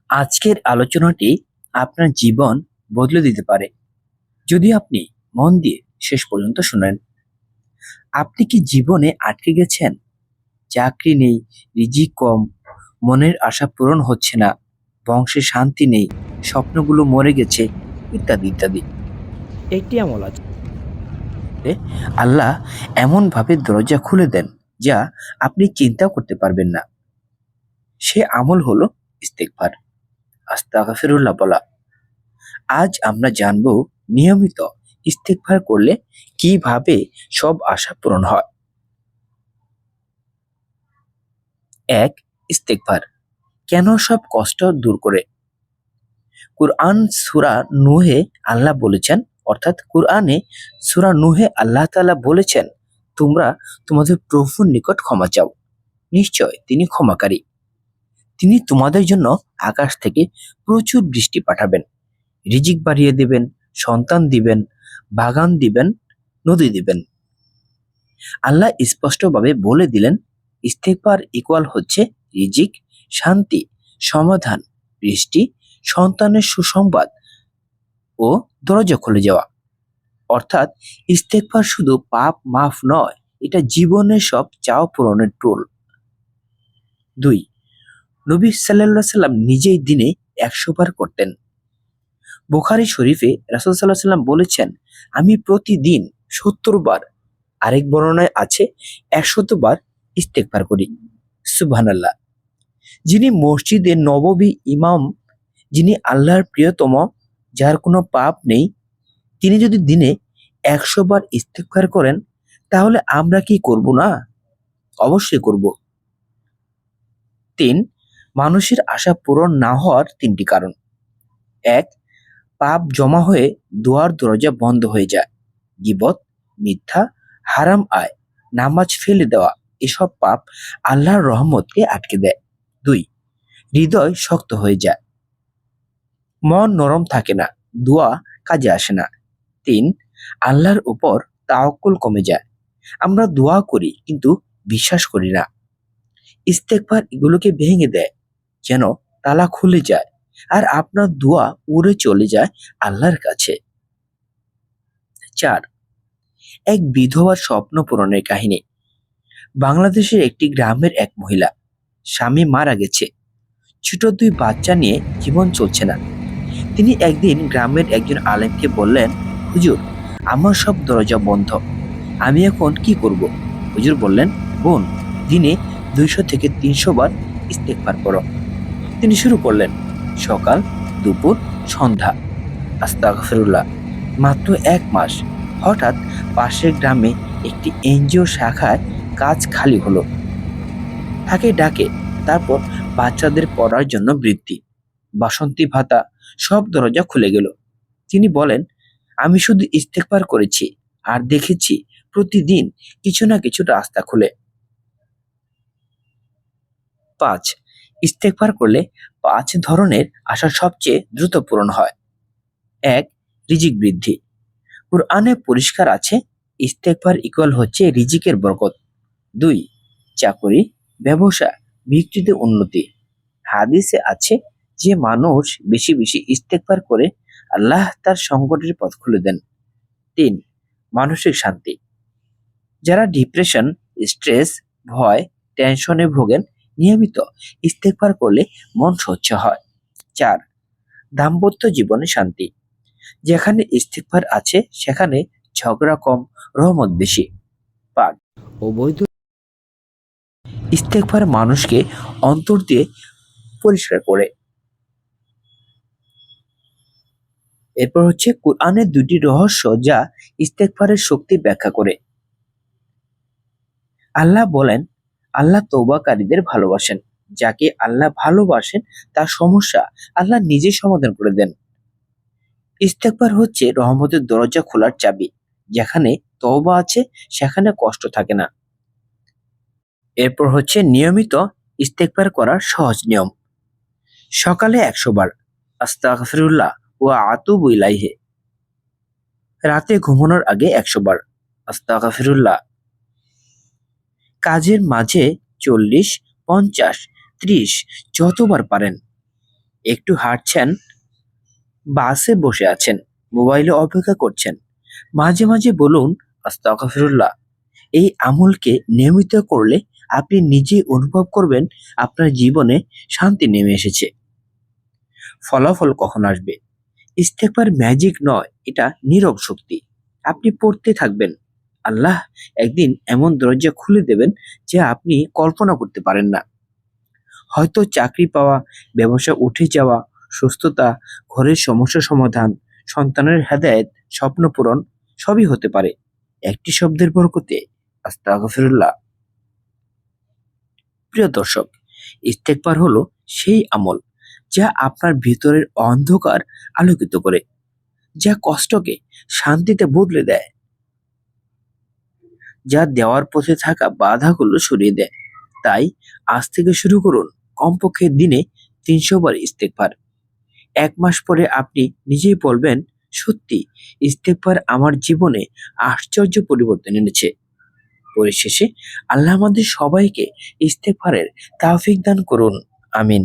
আজকের আলোচনাটি আপনার জীবন বদলে দিতে পারে যদি আপনি মন দিয়ে শেষ পর্যন্ত শুনেন। আপনি কি জীবনে আটকে গেছেন? চাকরি নেই, রিজিক কম, মনের আশা পূরণ হচ্ছে না, বংশে শান্তি নেই, স্বপ্নগুলো মরে গেছে, ইত্যাদি ইত্যাদি। একটি আমল আছে, আল্লাহ এমন ভাবে দরজা খুলে দেন যা আপনি চিন্তাও করতে পারবেন না। সে আমল হলো ইস্তেগফার, আস্তাগফিরুল্লাহ বলা। আজ আমরা জানবো নিয়মিত ইস্তেগফার করলে কিভাবে সব আশা পূরণ হয়। ১. ইস্তেগফার কেন সব কষ্ট দূর করে। কুরআন সূরা নূহে আল্লাহ বলেছেন, অর্থাৎ কুরআনে সূরা নূহে আল্লাহ তাআলা বলেছেন, তোমরা তোমাদের প্রভুর নিকট ক্ষমা চাও, নিশ্চয় তিনি ক্ষমাকারী। তিনি তোমাদের জন্য আকাশ থেকে প্রচুর বৃষ্টি পাঠাবেন, রিজিক বাড়িয়ে দেবেন, সন্তান দিবেন, বাগান দিবেন, নদী দিবেন। আল্লাহ স্পষ্টভাবে বলে দিলেন, ইস্তেগফার ইকুয়াল হচ্ছে রিজিক, শান্তি, সমাধান, বৃষ্টি, সন্তানের সুসংবাদ ও দরজা খুলে যাওয়া। অর্থাৎ ইস্তেগফার শুধু পাপ মাফ নয়, এটা জীবনের সব চাওয়া পূরণের টুল। ২. নবী সাল্লাল্লাহু আলাইহি সাল্লাম নিজেই দিনে ১০০ বার করতেন। বুখারী শরীফে রাসূল সাল্লাল্লাহু আলাইহি সাল্লাম বলেছেন, আমি প্রতিদিন ৭০ বার, আরেক বর্ণনায় আছে ১০০ বার ইস্তেগফার করি। সুবহানাল্লাহ। যিনি মসজিদে নববী ইমাম, যিনি আল্লাহর প্রিয়তম, যার কোনো পাপ নেই, তিনি যদি দিনে ১০০ বার ইস্তেগফার করেন, তাহলে আমরা কি করব না? অবশ্যই করব। ৩. মানুষের আশা পূরণ না হওয়ার ৩টি কারণ। ১. পাপ জমা হয়ে দোয়ার দরজা বন্ধ হয়ে যায়। গীবত, মিথ্যা, হারাম আয়, নামাজ ফেলে দেওয়া, এসব পাপ আল্লাহর রহমতকে আটকে দেয়। ২. হৃদয় শক্ত হয়ে যায়, মন নরম থাকে না, দোয়া কাজে আসে না। ৩. আল্লাহর উপর তাওয়াক্কুল কমে যায়, আমরা দোয়া করি কিন্তু বিশ্বাস করি না। ইস্তেগফার এগুলোকে ভেঙে দেয়, যেন তালা খুলে যায় আর আপনার দোয়া উড়ে চলে যায় আল্লাহর কাছে। ৪. এক বিধবার স্বপ্ন পূরণের কাহিনী। বাংলাদেশের একটি গ্রামের এক মহিলা, স্বামী মারা গেছে, ছোট ২ বাচ্চা নিয়ে জীবন চলছে না। তিনি একদিন গ্রামের একজন আলেমকে বললেন, হুজুর, আমার সব দরজা বন্ধ, আমি এখন কি করব? হুজুর বললেন, বোন, দিনে ২০০ থেকে ৩০০ বার ইস্তেগফার করো। তিনি শুরু করলেন, সকাল, দুপুর, সন্ধ্যা, আস্তাগফিরুল্লাহ। মাত্র ১ মাস। হঠাৎ পাশের গ্রামে একটি এনজিও শাখায় কাজ খালি হলো, তাকে ডাকে। তারপর বাচ্চাদের পড়ার জন্য বৃত্তি, বাসন্তী ভাতা, সব দরজা খুলে গেল। তিনি বলেন, আমি শুধু ইস্তেগফার করেছি আর দেখেছি প্রতিদিন কিছু না কিছু রাস্তা খুলে। ৫. ইস্তেগফার করলে ৫ ধরনের আশা সবচেয়ে দ্রুত পূরণ হয়। ১. রিজিক বৃদ্ধি। কুরআনে পরিষ্কার আছে, ইস্তেগফার ইকুয়াল হচ্ছে রিজিকের বরকত। ২. চাকরি, ব্যবসা, বিক্রিতে উন্নতি। হাদিসে আছে, যে মানুষ বেশি বেশি ইস্তেগফার করে, আল্লাহ তার সংকটের পথ খুলে দেন। ৩. মানসিক শান্তি। যারা ডিপ্রেশন, স্ট্রেস, ভয়, টেনশনে ভোগেন, নিয়মিত ইস্তেগফার করলে মন স্বচ্ছ হয়। ৪. দাম্পত্য জীবনে শান্তি। যেখানে ইস্তেগফার আছে সেখানে ঝগড়া কম, রহমত বেশি। ৫. অবৈধ ইস্তেগফার মানুষকে অন্তর দিয়ে পরিষ্কার করে। এরপর হচ্ছে কুরআনের ২টি রহস্য যা ইস্তেগফারের শক্তি ব্যাখ্যা করে। আল্লাহ বলেন, আল্লাহ তওবাকারীদের ভালোবাসেন। যাকে আল্লাহ ভালোবাসেন তার সমস্যা আল্লাহ নিজেই সমাধান করে দেন। ইস্তেগফার হচ্ছে রহমতের দরজা খোলার চাবি। যেখানে তওবা আছে সেখানে কষ্ট থাকে না। এরপর হচ্ছে নিয়মিত ইস্তেগফার করার সহজ নিয়ম। সকালে ১০০ বার আস্তাগফিরুল্লাহ ওয়া আতুবু ইলাইহি। রাতে ঘুমানোর আগে ১০০ বার আস্তাগফিরুল্লাহ। কাজের মাঝে ৪০, ৫০, ৩০ যতবার পারেন। একটু হাঁটছেন, বাসে বসে আছেন, মোবাইলে অপেক্ষা করছেন, মাঝে মাঝে বলুন আস্তাগফিরুল্লাহ। এই আমলকে নিয়মিত করলে আপনি নিজেই অনুভব করবেন আপনার জীবনে শান্তি নেমে এসেছে। ফলাফল কখন আসবে? ইস্তেগফার ম্যাজিক নয়, এটা নীরব শক্তি। আপনি পড়তে থাকবেন, আল্লাহ একদিন এমন দরজা খুলে দেবেন যে আপনি কল্পনা করতে পারেন না। হয়তো চাকরি পাওয়া, ব্যবসা উঠে যাওয়া, সুস্থতা, ঘরের সমস্যা সমাধান, সন্তানের হেদায়েত, স্বপ্ন পূরণ, সবই হতে পারে একটি শব্দের বরকতে। আস্তাগফিরুল্লাহ। প্রিয় দর্শক, ইস্তেগফার হলো সেই আমল যা আপনার ভিতরের অন্ধকার আলোকিত করে, যা কষ্টকে শান্তিতে বদলে দেয়, যা দেওয়ার পথে থাকা বাধাগুলো সরিয়ে দেয়। তাই আজ থেকে শুরু করুন, কমপক্ষে দিনে ৩০০ বার ইস্তেগফার। ১ মাস পরে আপনি নিজেই বলবেন, সত্যি ইস্তেগফার আমার জীবনে আশ্চর্য পরিবর্তন এনেছে। পরিশেষে আল্লাহ আমাদের সবাইকে ইস্তেগফারের তৌফিক দান করুন। আমিন।